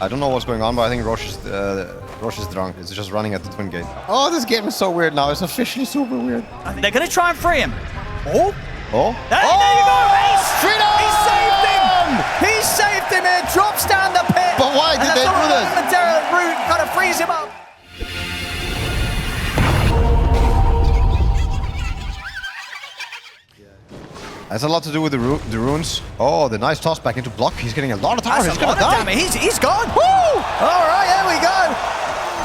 I don't know what's going on, but I think Roche is drunk. He's just running at the twin gate. Oh, this game is so weird now. It's officially super weird. They're going to try and free him. Oh. Oh. There you go. Ace. Freedom! He saved him. He saved him here. Drops down the pit. But why did they do this? The route kind of frees him up. Has a lot to do with the runes. Oh, the nice toss back into block. He's getting a lot of tower. He's gonna die. He's gone. Woo! All right, there we go.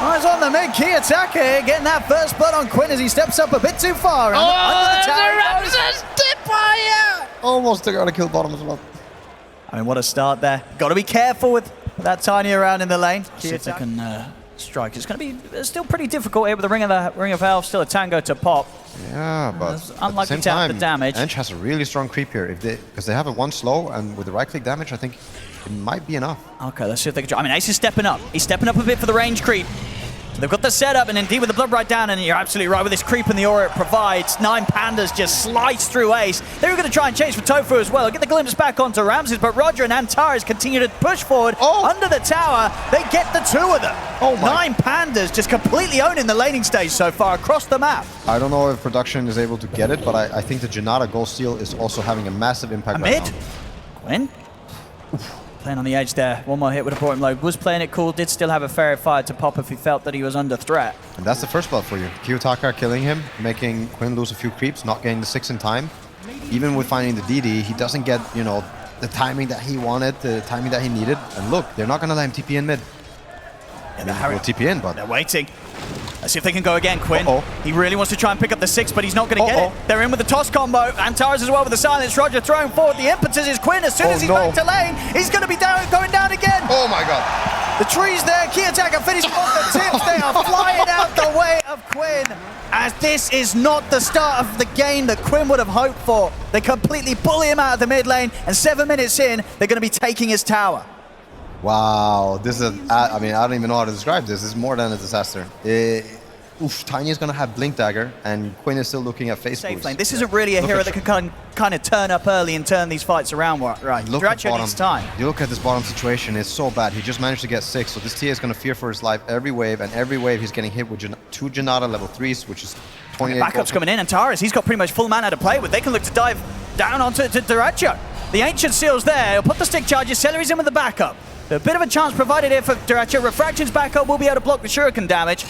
Eyes on the mid. CASTS here, getting that first blood on Quinn as he steps up a bit too far. Under the tower. Almost got a kill bottom as well. I mean, what a start there. Got to be careful with that tiny around in the lane. See if they can strike. It's going to be still pretty difficult here with the Ring of Health. Still a tango to pop. Yeah, but unlucky to have the damage. Ench has a really strong creep here because they have a 1 slow, and with the right click damage, I think it might be enough. Okay, let's see if they can try. I mean, Ace is stepping up. He's stepping up a bit for the range creep. So they've got the setup, and indeed with the blood right down, and you're absolutely right with this creep and the aura it provides. 9 pandas just slice through Ace. They were going to try and chase for Tofu as well. Get the glimpse back onto Ramses, but Roger and N0tail continue to push forward. Under the tower. They get the 2 of them. 9 pandas just completely owning the laning stage so far across the map. I don't know if production is able to get it, but I think the N0tail gold steal is also having a massive impact right now. Quinn. Playing on the edge there. One more hit with a bottom load. Was playing it cool. Did still have a fair fire to pop if he felt that he was under threat. And that's the first blood for you. CASTS killing him, making Quinn lose a few creeps, not getting the 6 in time. Even with finding the DD, he doesn't get, you know, the timing that he wanted, the timing that he needed. And look, they're not going to let him TP in mid. Yeah, they'll TP in, but they're waiting. Let's see if they can go again. Quinn, he really wants to try and pick up the 6, but he's not going to get it. They're in with the toss combo. N0tail as well with the silence. Roger throwing forward. The impetus is Quinn. As soon as he's back to lane, he's going to be going down again. Oh my god. The trees there. CASTS are finishing off the tips. They are flying out the way of Quinn. As this is not the start of the game that Quinn would have hoped for. They completely bully him out of the mid lane, and 7 minutes in, they're going to be taking his tower. Wow, this is I mean, I don't even know how to describe this. This is more than a disaster. Tiny is going to have Blink Dagger, and Quinn is still looking at face boost. This isn't really a hero that can kind of turn up early and turn these fights around right. Look at bottom. Needs time. You look at this bottom situation, it's so bad. He just managed to get 6, so this TA is going to fear for his life every wave, and every wave he's getting hit with 2 N0tail level 3s, which is 28. Backup's coming in, and Taurus, he's got pretty much full mana to play with. They can look to dive down onto Duracho. The Ancient Seal's there. He'll put the stick charges. Celery's in with the backup. A bit of a chance provided here for Duracho. Refraction's back up will be able to block the Shuriken damage.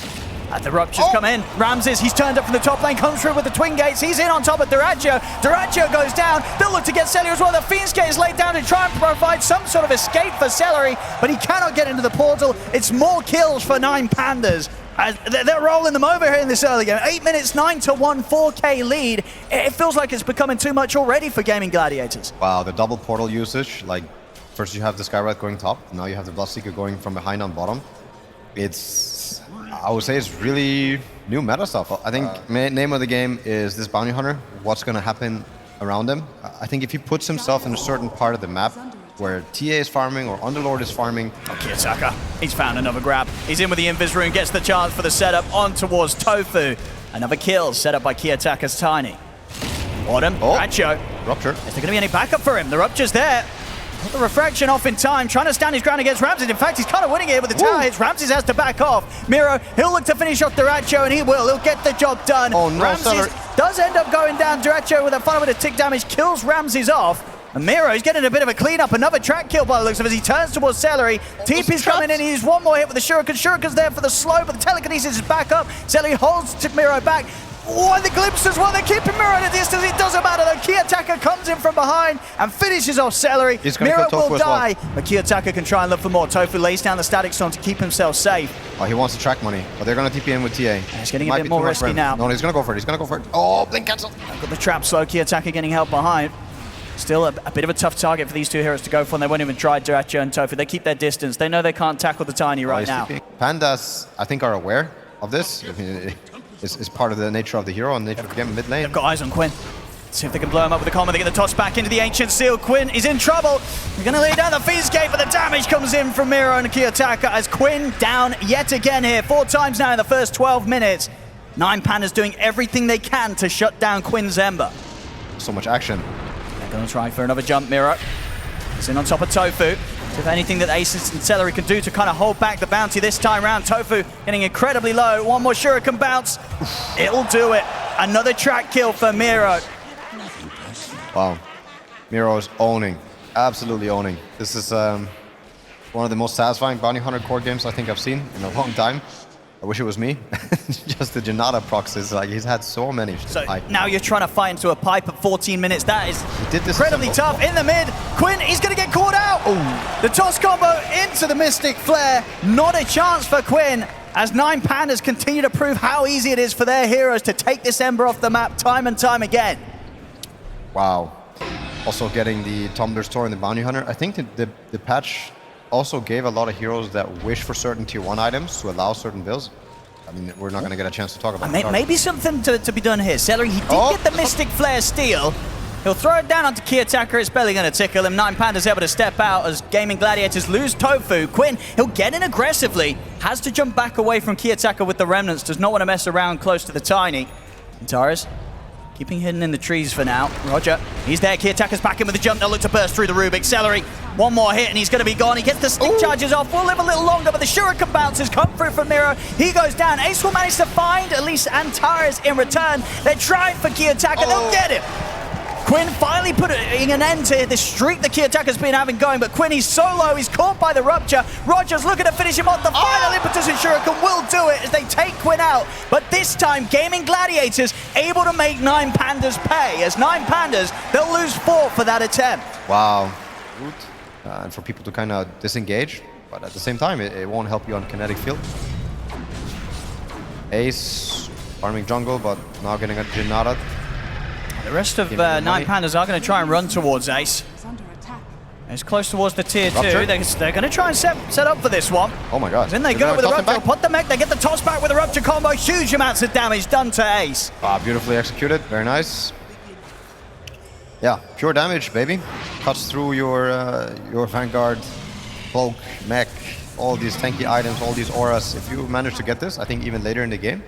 As the Ruptures come in, Ramses, he's turned up from the top lane, comes through with the Twin Gates. He's in on top of Duracho. Duracho goes down. They'll look to get Celery as well. The Fiend's Gate is laid down to try and provide some sort of escape for Celery, but he cannot get into the portal. It's more kills for 9 pandas. They're rolling them over here in this early game. 8 minutes, 9-1, 4K lead. It feels like it's becoming too much already for Gaming Gladiators. Wow, the double portal usage, like first you have the Skywrath going top, now you have the Bloodseeker going from behind on bottom. I would say it's really new meta stuff. I think name of the game is this Bounty Hunter, what's going to happen around him. I think if he puts himself in a certain part of the map where TA is farming or Underlord is farming. CASTS, he's found another grab. He's in with the Invis Rune, gets the chance for the setup on towards Tofu. Another kill set up by CASTS Tiny. Autumn, Racho. Rupture. Is there going to be any backup for him? The Rupture's there. Put the refraction off in time, trying to stand his ground against Ramses. In fact, he's kind of winning it with the tower hits. Ramses has to back off. Miro, he'll look to finish off Duracho, and he will. He'll get the job done. Oh, no, Ramses does end up going down. Duracho with a final bit of tick damage kills Ramses off. And Miro's getting a bit of a cleanup. Another track kill by the looks of it as he turns towards Celery. TP's coming in. He's one more hit with the Shuriken. Shuriken's there for the slow, but the telekinesis is back up. Celery holds Miro back. Oh, and the glimpse as well. They're keeping Miro at a distance. It doesn't matter though. CASTS comes in from behind and finishes off Celery. Miro will die, but CASTS can try and look for more. Tofu lays down the static storm to keep himself safe. Oh, he wants the track money, but they're going to TP in with TA. And he's getting a bit more risky now. No, he's going to go for it. He's going to go for it. Oh, blink cancel. Got the trap slow. CASTS getting held behind. Still a bit of a tough target for these 2 heroes to go for, and they won't even try Duracho and Tofu. They keep their distance. They know they can't tackle the Tiny right now. Pandas, I think, are aware of this. I mean, it's part of the nature of the hero and nature of the game mid lane. They've got eyes on Quinn. Let's see if they can blow him up with the combo. They get the toss back into the Ancient Seal. Quinn is in trouble. They're going to lay down the Fiend's Gate, but the damage comes in from Miro and CASTS as Quinn down yet again here. 4 times now in the first 12 minutes. 9 pandas doing everything they can to shut down Quinn's Ember. So much action. They're going to try for another jump, Miro. He's in on top of Tofu. So if anything that Ace and Celery can do to kind of hold back the bounty this time around, Tofu getting incredibly low. One more Shuriken bounce. It'll do it. Another track kill for Miro. Wow. Miro is owning. Absolutely owning. This is one of the most satisfying bounty hunter core games I think I've seen in a long time. I wish it was me. Just the N0tail proxies, like he's had so many. So now you're trying to fight into a pipe at 14 minutes. That is incredibly tough. In the mid, Quinn, he's going to get caught out. Ooh. The toss combo into the Mystic Flare. Not a chance for Quinn, as N0tail continue to prove how easy it is for their heroes to take this Ember off the map time and time again. Wow. Also getting the Tumbler Store and the Bounty Hunter. I think the patch also gave a lot of heroes that wish for certain tier 1 items to allow certain builds. I mean, we're not going to get a chance to talk about it. Maybe something to be done here. Celery, he did get the Mystic Flare steal. He'll throw it down onto Key Attacker. It's barely going to tickle him. N0tail able to step out as Gaming Gladiators lose Tofu. Quinn, he'll get in aggressively. Has to jump back away from Key Attacker with the Remnants. Does not want to mess around close to the Tiny. Antares keeping hidden in the trees for now. Roger, he's there. Key Attacker's back in with the jump. They'll look to burst through the Rubik. Celery, one more hit and he's going to be gone. He gets the stick charges off. We'll live a little longer, but the Shuriken bounces come through from Miro. He goes down. Ace will manage to find at least Antares in return. They're trying for Key Attacker. They'll get him. Quinn finally putting an end to the streak the Key Attacker's been having going, but Quinn, he's so low, he's caught by the Rupture. Roger's looking to finish him off. The final impetus and Shuriken will do it as they take Quinn out. But this time, Gaming Gladiators able to make N0tail pay. As N0tail, they'll lose 4 for that attempt. Wow. Good. And for people to kind of disengage, but at the same time, it won't help you on kinetic field. Ace farming jungle, but now getting a N0tail. The rest of N0tail are going to try and run towards Ace. It's close towards the tier 2. They're going to try and set up for this one. Oh my god. Then they go with the Rupture, put the mech, they get the toss back with the Rupture combo. Huge amounts of damage done to Ace. Beautifully executed. Very nice. Yeah, pure damage, baby. Cuts through your Vanguard, Cloak, mech, all these tanky items, all these auras. If you manage to get this, I think even later in the game,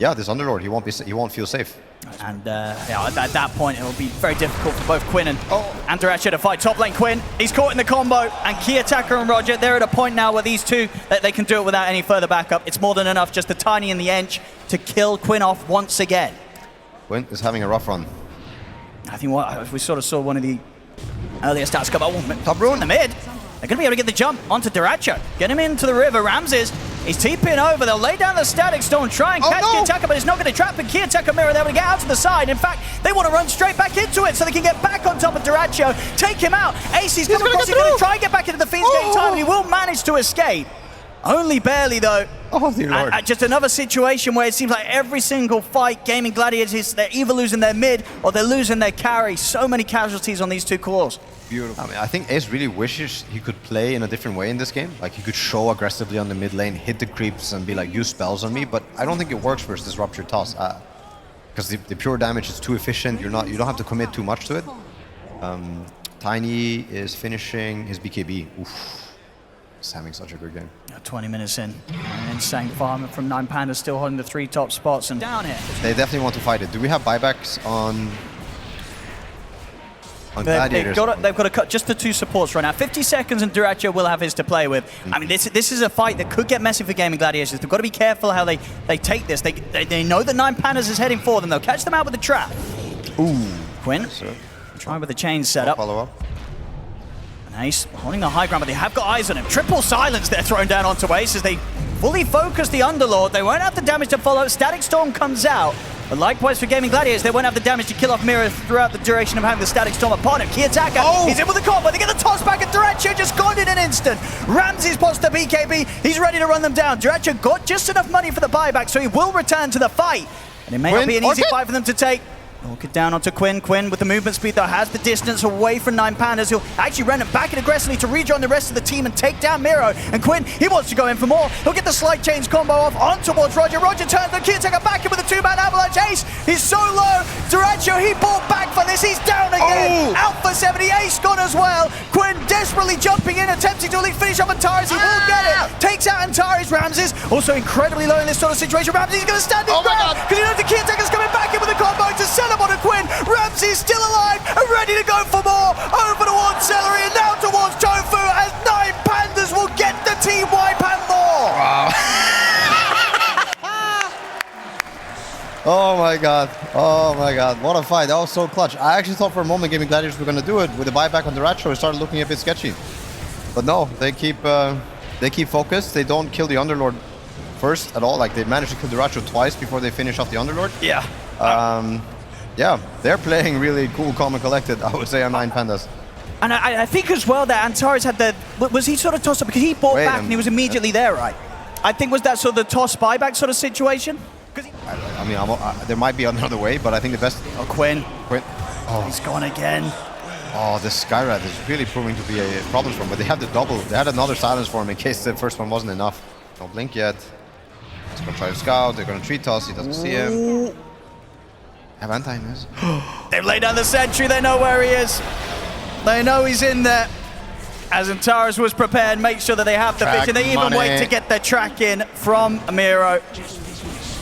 yeah, this Underlord, he won't feel safe. And yeah, at that point, it'll be very difficult for both Quinn and Dyrachyo to fight top lane. Quinn, he's caught in the combo, and Key Attacker and Roger, they're at a point now where these two, they can do it without any further backup. It's more than enough, just the Tiny and the Ench to kill Quinn off once again. Quinn is having a rough run. I think we sort of saw one of the earlier stats come out. Top rune in the mid. They're going to be able to get the jump onto Dyrachyo. Get him into the river. Ramses, he's TPing over. They'll lay down the Static Storm, try and catch Key Attacker, but it's not going to trap. And Key Attacker Mirror, they're able to get out to the side. In fact, they want to run straight back into it so they can get back on top of Dyrachyo, take him out. Ace, he's coming across. He's going to try and get back into the Fiend's Gate time, and he will manage to escape. Only barely, though. Oh, dear Lord. Just another situation where it seems like every single fight, Gaming Gladiators, they're either losing their mid or they're losing their carry. So many casualties on these two cores. Beautiful. I mean, I think Ace really wishes he could play in a different way in this game. Like, he could show aggressively on the mid lane, hit the creeps, and be like, use spells on me. But I don't think it works versus this Rupture Toss. Because the pure damage is too efficient. You don't have to commit too much to it. Tiny is finishing his BKB. Oof. He's having such a good game. 20 minutes in. An insane farm from N0tail, still holding the 3 top spots and down here. They definitely want to fight it. Do we have buybacks on Gladiators? They've got to cut just the 2 supports right now. 50 seconds and Dyrachyo will have his to play with. I mean, this is a fight that could get messy for Gaming Gladiators. They've got to be careful how they take this. They know that N0tail is heading for them. They'll catch them out with the trap. Ooh. Quinn, try with the chain setup. Follow up. Ace holding the high ground, but they have got eyes on him. Triple silence they're thrown down onto Ace as they fully focus the Underlord. They won't have the damage to follow. Static Storm comes out. But likewise for Gaming Gladiators, they won't have the damage to kill off Mirror throughout the duration of having the Static Storm upon him. Key Attacker, he's in with the combo. They get the toss back, and Dyrachyo just gone in an instant. Ramses spots the BKB. He's ready to run them down. Dyrachyo got just enough money for the buyback, so he will return to the fight. And it may not be an easy fight for them to take. Walk it down onto Quinn. Quinn with the movement speed though has the distance away from N0tail. He'll actually run it back and aggressively to rejoin the rest of the team and take down Miro. And Quinn, he wants to go in for more. He'll get the slide chains combo off on towards Roger. Roger turns the Key Attacker back in with a 2-man avalanche. Ace, he's so low. Dyrachyo, he bought back for this. He's down again. Out for 70. Ace gone as well. Quinn desperately jumping in, attempting to at least finish off Antares. He will get it. Takes out Antares. Ramses also incredibly low in this sort of situation. Ramses is going to stand his ground because he knows the Key Attacker's coming back in with a combo. to sell him on a Quinn. Ramsey's still alive and ready to go for more. Over towards Celery and now towards Tofu as 9 Pandas will get the team wipe and more. Wow. Oh my god. Oh my god. What a fight. That was so clutch. I actually thought for a moment Gaming Gladiators were going to do it with the buyback on the Ratcho. It started looking a bit sketchy. But no, they keep focused. They don't kill the Underlord first at all. Like, they managed to kill the Ratcho twice before they finish off the Underlord. Yeah. Yeah, they're playing really cool, calm and collected, I would say, on 9 Pandas. And I think as well that Antares had the... Was he sort of tossed up? Because he bought back and he was immediately there, right? I think was that sort of the toss buyback sort of situation? I mean, there might be another way, but I think the best... Oh, Quinn. Oh. He's gone again. Oh, this Skyrat is really proving to be a problem for him, but they have the double. They had another silence for him in case the first one wasn't enough. No blink yet. He's gonna try to scout, they're gonna tree toss, he doesn't see him. Have anti-miss. They've laid down the sentry, they know where he is. They know he's in there. As Antares was prepared, make sure that they have the vision. They even wait to get their track in from Amiro.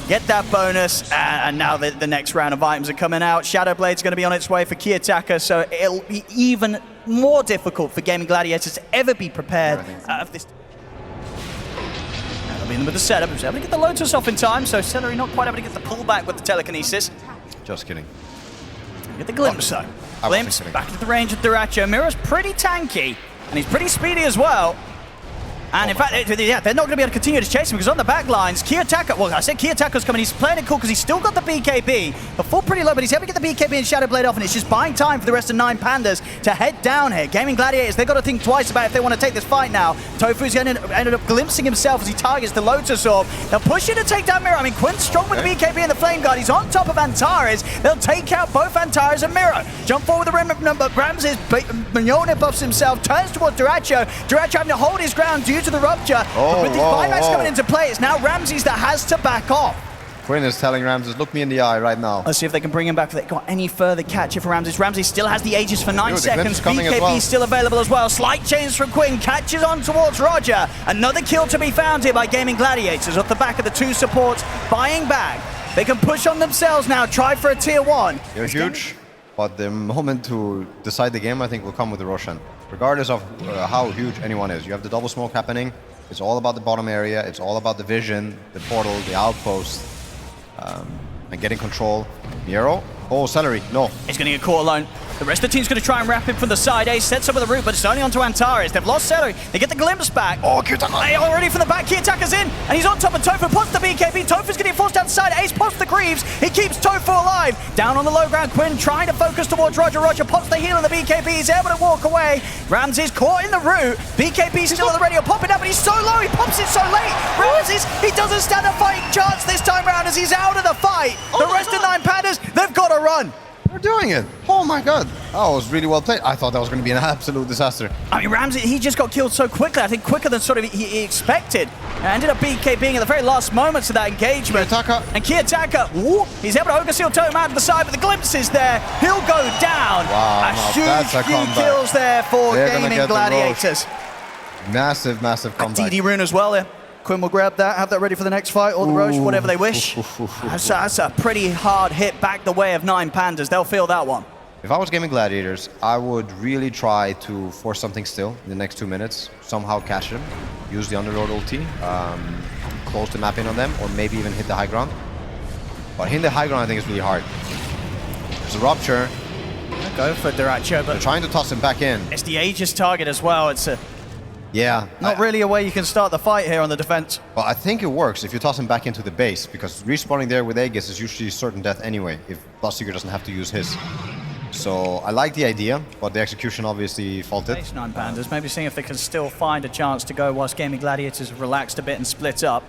Get that bonus, and now the next round of items are coming out. Shadowblade's going to be on its way for Kiyotaka, so it'll be even more difficult for Gaming Gladiators to ever be prepared of this. That'll be in with the setup. He was able to get the Lotus off in time, so Celery not quite able to get the pullback with the telekinesis. Just kidding. Get the glimpse, though. Glimpse, back to the range of Duracho. Miro's pretty tanky, and he's pretty speedy as well. And in fact, yeah, they're not going to be able to continue to chase him because on the back lines, Kiyotaka, well, I said Kiyotaka's coming. He's playing it cool because he's still got the BKB. The full pretty low, but he's able to get the BKB and Shadowblade off, and it's just buying time for the rest of 9 Pandas to head down here. Gaming Gladiators, they've got to think twice about if they want to take this fight now. Tofu's ended up glimpsing himself as he targets the Lotus Orb. They'll push in to take down Miro. I mean, Quinn's strong with the BKB and the Flame Guard. He's on top of Antares. They'll take out both Antares and Miro. Jump forward with the rim number. Ramses, Mignone buffs himself, turns towards Duracho. Duracho having to hold his ground due to the rupture. With these buybacks coming into play, it's now Ramses that has to back off. Quinn is telling Ramses, look me in the eye right now. Let's see if they can bring him back if they've got any further catch here for Ramses. Ramses still has the Aegis for 9 seconds. BKB still available as well. Slight change from Quinn. Catches on towards Roger. Another kill to be found here by Gaming Gladiators off the back of the 2 supports. Buying back. They can push on themselves now. Try for a tier 1. They're huge, but the moment to decide the game, I think, will come with the Roshan. Regardless of how huge anyone is. You have the double smoke happening. It's all about the bottom area. It's all about the vision, the portal, the outpost, and getting control. Miro. Oh, Celery. No. He's going to get caught alone. The rest of the team's going to try and wrap him from the side. Ace sets up with the root, but it's only onto Antares. They've lost Celery. They get the glimpse back. Oh, Kiyotaka. Hey, already from the back. Kiyotaka's in, and he's on top of Tofu. Puts the BKB. Tofu's going to get forced outside. Ace pops the Greaves. He keeps Tofu alive. Down on the low ground, Quinn trying to focus towards Roger. Roger pops the heal on the BKB. He's able to walk away. Ramses caught in the root. BKB still on the radio, popping up, but he's so low. He pops it so late. Ramses, he doesn't stand a fighting chance this time round as he's out of the fight. The rest of 9 Pandas, they've got to run. They're doing it. Oh my god. That was really well played. I thought that was going to be an absolute disaster. I mean, Ramsey, he just got killed so quickly. I think quicker than sort of he expected. And ended up BK being at the very last moments of that engagement. Kiyotaka. And Kiyotaka, he's able to Ogre Seal Totem out to the side, but the glimpse is there. He'll go down. Wow, a huge few kills there for Gaming Gladiators. Massive, massive comeback. DD Rune as well there. Quinn will grab that, have that ready for the next fight, or the Roche, whatever they wish. That's a pretty hard hit back the way of 9 Pandas. They'll feel that one. If I was Gaming Gladiators, I would really try to force something still in the next 2 minutes. Somehow catch them, use the Underlord ulti, close the map in on them, or maybe even hit the high ground. But hitting the high ground, I think, is really hard. There's a rupture. Go for Duracho, but they're trying to toss him back in. It's the Aegis target as well. It's a not really a way you can start the fight here on the defense. Well, I think it works if you toss him back into the base, because respawning there with Aegis is usually certain death anyway, if Bloodseeker doesn't have to use his. So I like the idea, but the execution obviously faulted. 9 Pandas, maybe seeing if they can still find a chance to go whilst Gaming Gladiators have relaxed a bit and split up.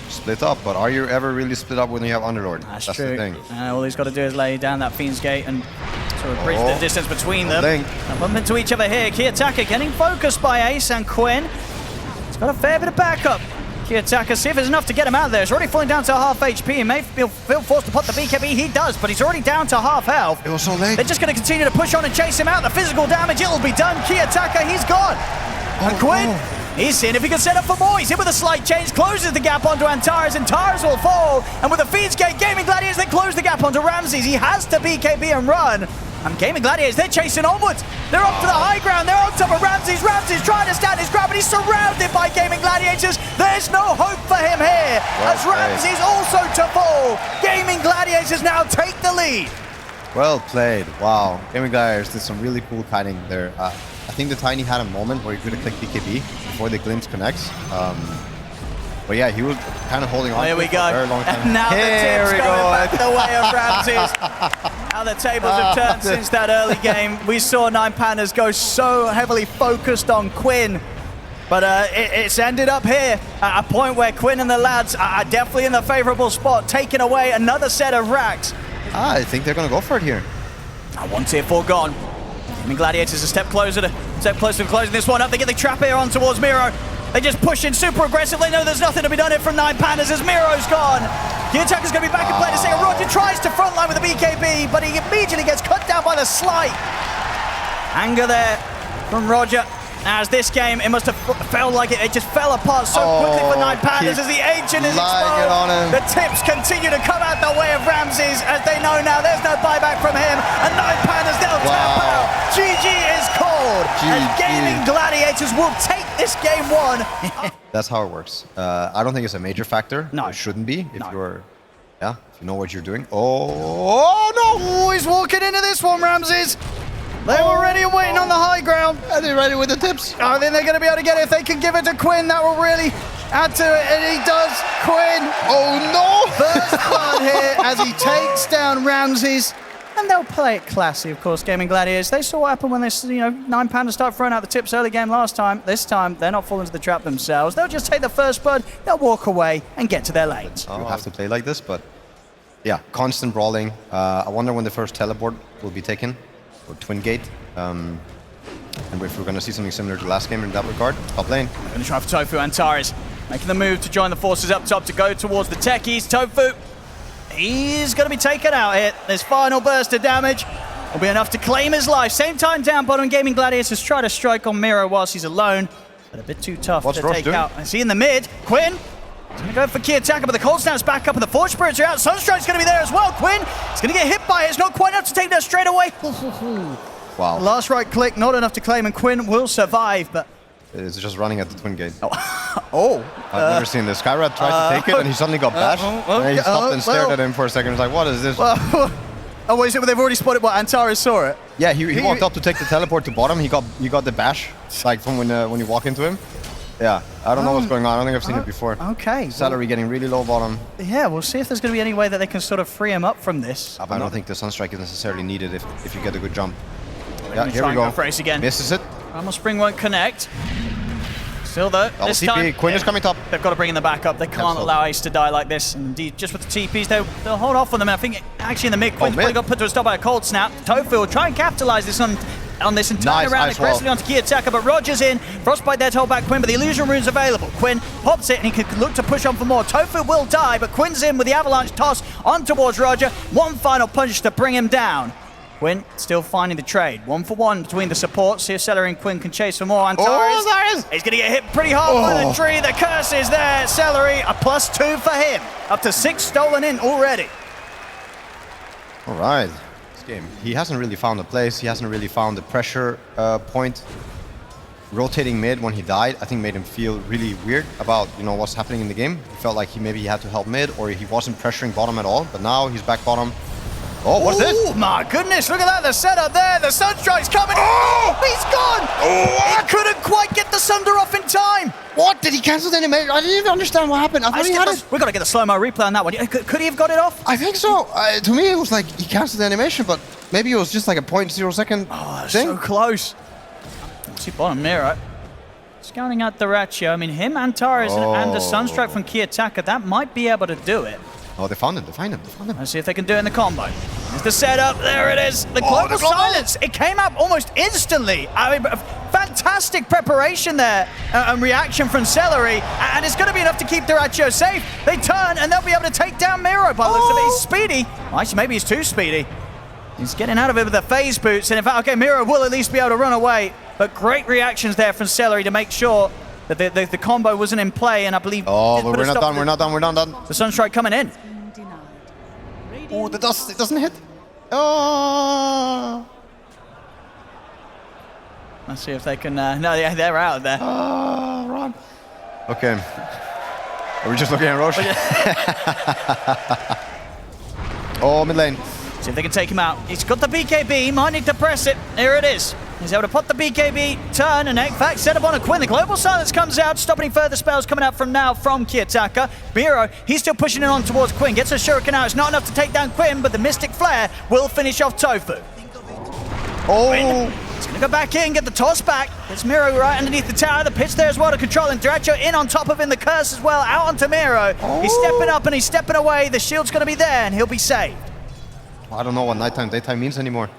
Split up, but are you ever really split up when you have Underlord? That's true. The thing. All he's got to do is lay down that Fiend's Gate and sort of bridge the distance between them. And bump into each other here. Kiyotaka getting focused by Ace and Quinn. He's got a fair bit of backup. Kiyotaka, see if there's enough to get him out there. He's already falling down to half HP. He may feel forced to put the BKB. He does, but he's already down to half health. It was so late. They're just going to continue to push on and chase him out. The physical damage, it'll be done. Kiyotaka, he's gone. And Quinn, He's seeing if he can set up for more. He's in with a slight change, closes the gap onto Antares, and Antares will fall. And with the feeds gate, Gaming Gladiators, they close the gap onto Ramses. He has to BKB and run. And Gaming Gladiators, they're chasing onwards. They're up to the high ground. They're on top of Ramses. Ramses trying to stand his ground, but he's surrounded by Gaming Gladiators. There's no hope for him here, as Ramses also to fall. Gaming Gladiators now take the lead. Well played. Wow. Gaming Gladiators did some really cool kiting there. I think the Tiny had a moment where he could have clicked BKB before the glimpse connects. But yeah, he was kind of holding on there to we it go. for a very long time. And now Here the we tip's go. going back the way of Ramses. Now the tables have turned since that early game. We saw 9Pandas go so heavily focused on Quinn. But it's ended up here at a point where Quinn and the lads are definitely in the favorable spot, taking away another set of racks. I think they're going to go for it here. One tier 4 gone. Gaming Gladiators a step closer to closing this one up. They get the trap here on towards Miro. They just push in super aggressively. No, there's nothing to be done here from 9Pandas as Miro's gone. The attacker's going to be back in play to say Roger tries to frontline with the BKB, but he immediately gets cut down by the slight. Anger there from Roger. As this game, it must have felt like it just fell apart so quickly for 9Pandas as the Ancient is exposed. The tips continue to come out the way of Ramses as they know now there's no buyback from him. And 9Pandas, they'll tap out. GG is called. And Gaming Gladiators will take this game 1. That's how it works. I don't think it's a major factor. No. It shouldn't be if you're, if you know what you're doing. Oh no! Oh, he's walking into this one, Ramses. They were ready and waiting on the high ground. Are they ready with the tips? I think they're going to be able to get it. If they can give it to Quinn, that will really add to it. And he does. Quinn. Oh no! First blood here as he takes down Ramses. And they'll play it classy, of course, Gaming Gladiators. They saw what happened when this, 9Pandas start throwing out the tips early game last time. This time, they're not falling into the trap themselves. They'll just take the first blood, they'll walk away and get to their lanes. You have to play like this, but yeah, constant brawling. I wonder when the first teleport will be taken, or twin gate. And if we're going to see something similar to last game in that regard, top lane. They're going to try for Tofu. Antares making the move to join the forces up top to go towards the techies. Tofu, he's going to be taken out here. This final burst of damage will be enough to claim his life. Same time down bottom, Gaming Gladiators try to strike on Miro whilst he's alone, but a bit too tough to take out. I see in the mid, Quinn. He's going to go for key attacker, but the Cold Snap's back up and the Forge Spirits are out. Sunstrike's going to be there as well. Quinn is going to get hit by it. It's not quite enough to take that straight away. Wow. Last right click, not enough to claim, and Quinn will survive, but... It's just running at the twin gate. Oh. I've never seen this. Skyrad tried to take it and he suddenly got bashed. And he stopped and stared at him for a second. He's like, what is this? Oh, wait, so they've already spotted what? Antares saw it? Yeah, he walked up to take the teleport to bottom. He got the bash, like from when you walk into him. Yeah, I don't know what's going on. I don't think I've seen it before. Okay. Celery getting really low bottom. Yeah, we'll see if there's going to be any way that they can sort of free him up from this. I don't think the Sunstrike is necessarily needed if you get a good jump. Yeah, Here here we go. For Ace again. Misses it. Ramos Spring won't connect. Still though, this TP. time Quinn is coming top. They've got to bring in the backup. They can't allow Ace to die like this. And indeed, just with the TPs, they'll hold off on them. I think actually in the mid, Quinn's probably got put to a stop by a cold snap. Tofu will try and capitalize this on this entire round aggressively onto key attacker, but Roger's in. Frostbite there to hold back Quinn, but the illusion rune's available. Quinn pops it and he can look to push on for more. Tofu will die, but Quinn's in with the avalanche toss on towards Roger. One final punch to bring him down. Quinn still finding the trade. 1-for-1 between the supports. See if Celery and Quinn can chase for more. Antares, he's going to get hit pretty hard by the tree. The curse is there. Celery, a +2 for him. Up to 6 stolen in already. All right. This game, he hasn't really found a place. He hasn't really found the pressure point. Rotating mid when he died, I think made him feel really weird about what's happening in the game. He felt like maybe he had to help mid or he wasn't pressuring bottom at all. But now he's back bottom. Oh, what's this? Oh my goodness, look at that, the setup there, the Sunstrike's coming. Oh, he's gone! He couldn't quite get the Sunder off in time. What? Did he cancel the animation? I didn't even understand what happened. I thought he had it. We've got to get the slow-mo replay on that one. Could he have got it off? I think so. To me, it was like he canceled the animation, but maybe it was just like a 0.0 second thing. So close. See bottom Miro. Scouting out the Ratio. I mean, him, Antares, and the Sunstrike from Key Attacker, that might be able to do it. Oh, they found him. They found him. Let's see if they can do it in the combo. There's the setup. There it is. The global silence. It came up almost instantly. I mean, fantastic preparation there and reaction from Celery. And it's going to be enough to keep Duracho safe. They turn and they'll be able to take down Miro. By the looks of it, he's speedy. Well, actually, maybe he's too speedy. He's getting out of it with the phase boots. And in fact, okay, Miro will at least be able to run away. But great reactions there from Celery to make sure The combo wasn't in play, and I believe... Oh, but we're not done, we're not done, we're not done. The Sunstrike coming in. Oh, the dust, it doesn't hit. Oh. Let's see if they can... no, yeah, they're out there. Oh, run. Okay. Are we just looking at Roche? Oh, mid lane. See if they can take him out. He's got the BKB, he might need to press it. Here it is. He's able to put the BKB, turn, and in fact set up on a Quinn. The Global Silence comes out, stopping any further spells coming out from now from Kiyotaka. Miro, he's still pushing it on towards Quinn. Gets a Shuriken out. It's not enough to take down Quinn, but the Mystic Flare will finish off Tofu. Oh! Quinn, he's going to go back in, get the toss back. It's Miro right underneath the tower. The pitch there as well to control, and Duracho in on top of him. The curse as well, out onto Miro. Oh. He's stepping up and he's stepping away. The shield's going to be there, and he'll be saved. I don't know what nighttime, daytime means anymore.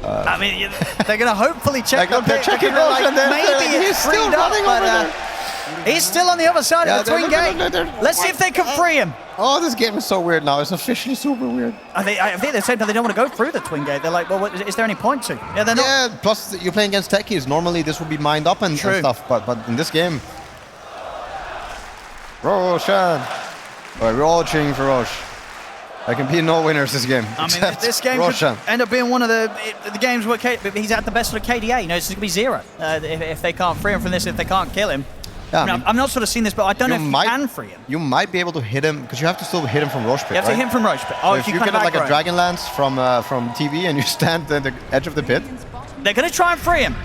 I mean, they're going to hopefully check the they're pitch. checking Like, Roche, maybe it's freed up, but he's still on the other side of the twin gate. Let's see if they can free him. Oh, this game is so weird now. It's officially super weird. I think they're saying that they don't want to go through the twin gate. They're like, well, is there any point to? Yeah, they're not. Yeah, plus you're playing against techies. Normally this would be mined up and stuff, but in this game... Roshan! Alright, we're all cheering for Roche. There can be no winners this game. I mean, this game could end up being one of the games where he's at the best of the KDA. You know, it's going to be 0 if they can't free him from this, if they can't kill him. Yeah, I mean, I'm not sort of seeing this, but I don't know if you can free him. You might be able to hit him, because you have to still hit him from Roche Pit, You have to hit him from Roche Pit. Oh, so if you get like a Dragon Lance from TV and you stand at the edge of the pit. They're going to try and free him.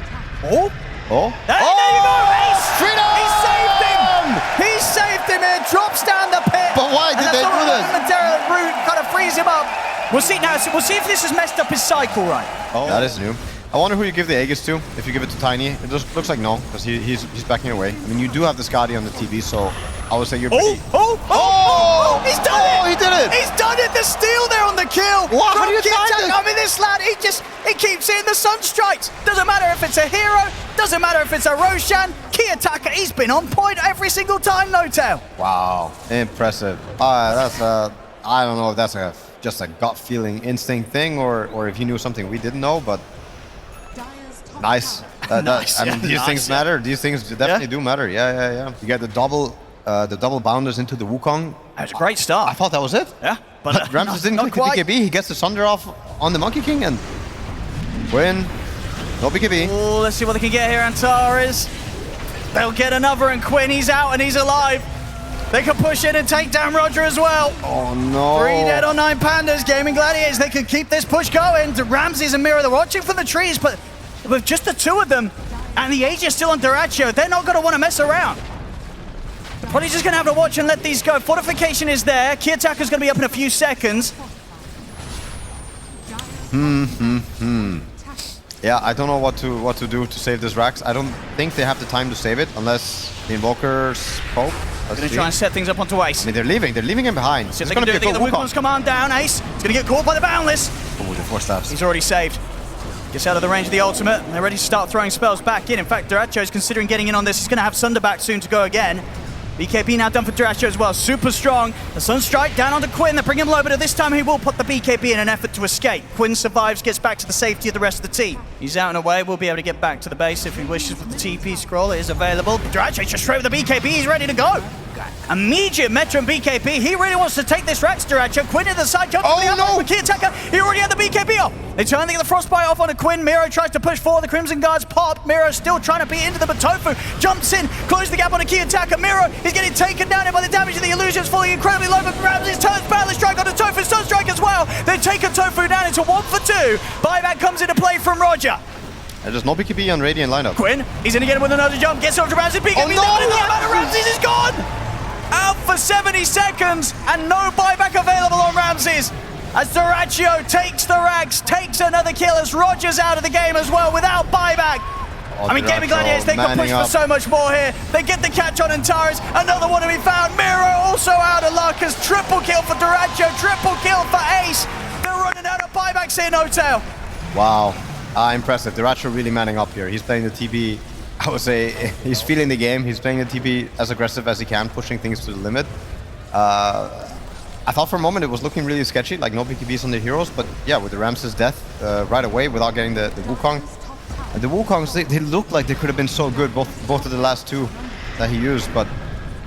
Oh. Oh. There you go, Ace! Freedom! He saved him! He saved him here, drops down the pit. But why did they do this? Momentary route kind of frees him up. We'll see now. We'll see if this has messed up his cycle, right? Oh, that is new. I wonder who you give the Aegis to, if you give it to Tiny. It just looks like no, because he's backing away. I mean, you do have the Skadi on the TV, so I would say you're pretty... Oh! He's done it! Oh, he did it! He's done it! The steal there on the kill! What? How do you time this? I mean, this lad, he keeps hitting the Sunstrikes. Doesn't matter if it's a hero, doesn't matter if it's a Roshan, Kiyotaka, he's been on point every single time, N0tail. Wow, impressive. I don't know if that's just a gut feeling instinct thing, or if he knew something we didn't know, but nice. Nice. I mean, these things matter. These things definitely do matter. Yeah. You get the double bounders into the Wukong. That was a great start. I thought that was it. Yeah, but Ramses didn't click the BKB. He gets the Sunder off on the Monkey King and win. No BKB. Oh, let's see what they can get here. Antares. They'll get another, and Quinn, he's out and he's alive. They can push in and take down Roger as well. Oh no. 3 dead on 9 Pandas. Gaming Gladiators, they can keep this push going. Ramses and Mira, they're watching for the trees, but with just the 2 of them and the Aegis still on Duracho, they're not going to want to mess around. Probably just going to have to watch and let these go. Fortification is there. Kiyotaka's going to be up in a few seconds. Yeah, I don't know what to do to save this Rax. I don't think they have the time to save it unless the Invokers poke. They're going to try and set things up onto Ace. I mean, they're leaving him behind. See if they can do it. They get the Wukong's command down. Ace is going to get caught by the Boundless. Oh, the 4 stabs. He's already saved. Gets out of the range of the ultimate, and they're ready to start throwing spells back in. In fact, Duracho is considering getting in on this. He's going to have Sunder back soon to go again. BKB now done for Duracho as well. Super strong. The Sunstrike down onto Quinn. They're bringing him low, but this time he will put the BKB in an effort to escape. Quinn survives, gets back to the safety of the rest of the team. He's out and away. We'll be able to get back to the base if he wishes with the TP scroll. It is available. Duracho just straight with the BKB. He's ready to go. Immediate Metro and BKB. He really wants to take this Rax, Duracho. Quinn in the side jump. Oh no! Kiyotaka. He already had the BKB off. They try and get the Frostbite off onto Quinn. Miro tries to push forward. The Crimson Guards pop. Miro still trying to beat into them, but Tofu jumps in, closes the gap on a Kiyotaka. Miro is getting taken down by the damage of the illusions, falling incredibly low, but Ramses turns Battle Strike onto Tofu. Sunstrike as well. They take a Tofu down into 1 for 2. Buyback comes into play from Roger. There's no BKB on Radiant lineup. Quinn, he's gonna get him with another jump, gets over to Ramses. BKB, oh no! Ramses is gone! Out for 70 seconds, and no buyback available on Ramses. As Duracho takes the Rax, takes another kill as Roger's out of the game as well without buyback. Oh, I mean, Gaming Gladiators, they can push for so much more here. They get the catch on Antares, another one to be found. Miro also out of luck as triple kill for Duracho, triple kill for Ace. They're running out of buybacks here, N0tail. Wow, impressive. Duracho really manning up here. He's playing the TB, I would say, he's feeling the game. He's playing the TB as aggressive as he can, pushing things to the limit. I thought for a moment it was looking really sketchy, like no BKBs on the heroes, but yeah, with the Ramses' death right away without getting the Wukong. And the Wukongs, they look like they could have been so good, both of the last 2. that he used, but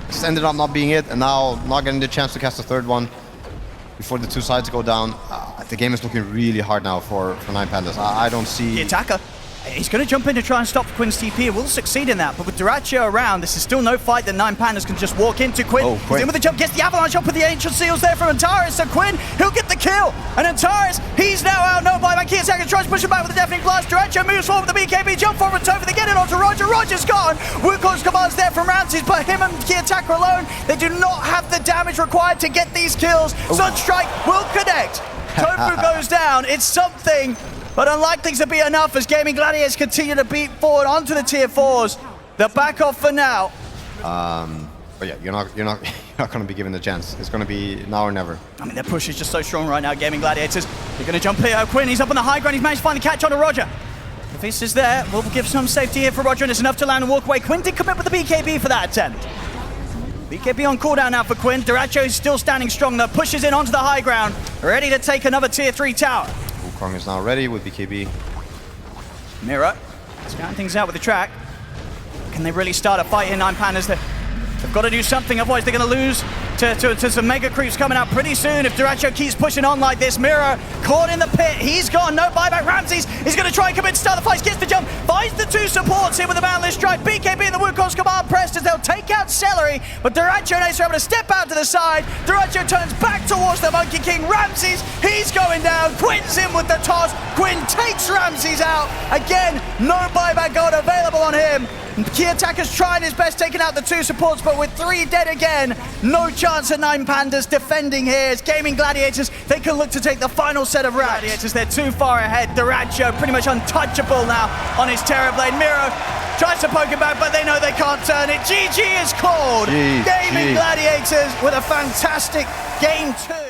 just ended up not being it, and now not getting the chance to cast the third one before the two sides go down. The game is looking really hard now for Nine Pandas. I don't see... The attacker, he's going to jump in to try and stop Quinn's TP. He will succeed in that, but with Dyrachyo around, this is still no fight that Nine Pandas can just walk into. Quinn, Oh, Quinn. he's in with the jump, gets the avalanche up with the Ancient Seals there from N0tail, so Quinn, he'll get the kill. And N0tail, he's now out, no buyback. Kiyotaka tries to push him back with a deafening blast. Dyrachyo moves forward with the BKB, jump forward, Topher, they get it onto Roger. Roger's gone. Wukong's commands there from Ramses, but him and Kiyotaka alone, they do not have the damage required to get these kills. Sunstrike will connect. Tofu goes down. It's something, but unlikely to be enough as Gaming Gladiators continue to beat forward onto the tier 4s. They'll back off for now. But yeah, you're not going to be given the chance. It's going to be now or never. I mean, their push is just so strong right now, Gaming Gladiators. They're going to jump here. Quinn, he's up on the high ground. He's managed to finally catch on to Roger. If this is there, we'll give some safety here for Roger, and it's enough to land and walk away. Quinn did commit with the BKB for that attempt. BKB on cooldown now for Quinn. Dyrachyo is still standing strong though, pushes in onto the high ground, ready to take another tier 3 tower. Wukong is now ready with BKB. Mira, scouting things out with the track. Can they really start a fight here, Nine Pandas? They've got to do something, otherwise they're going to lose to some mega creeps coming out pretty soon if Dyrachyo keeps pushing on like this. Mira caught in the pit, he's gone, no buyback. Ramses is going to try and commit to start the fight, gets the jump, finds the two supports here with the Boundless Strike. BKB and the Wukong's command pressed as they'll take out Celery, but Dyrachyo and Ace are able to step out to the side. Dyrachyo turns back towards the Monkey King. Ramses, he's going down. Quinn's in with the toss. Quinn takes Ramses out. Again, no buyback gold available on him. Kiyotaka's trying his best, taking out the two supports, but with 3 dead again, no chance of Nine Pandas defending here. As Gaming Gladiators, they can look to take the final set of rounds. Gladiators, they're too far ahead. Dyrachyo pretty much untouchable now on his Terrorblade. Miro tries to poke him back, but they know they can't turn it. GG is called. Gaming Gladiators with a fantastic game 2.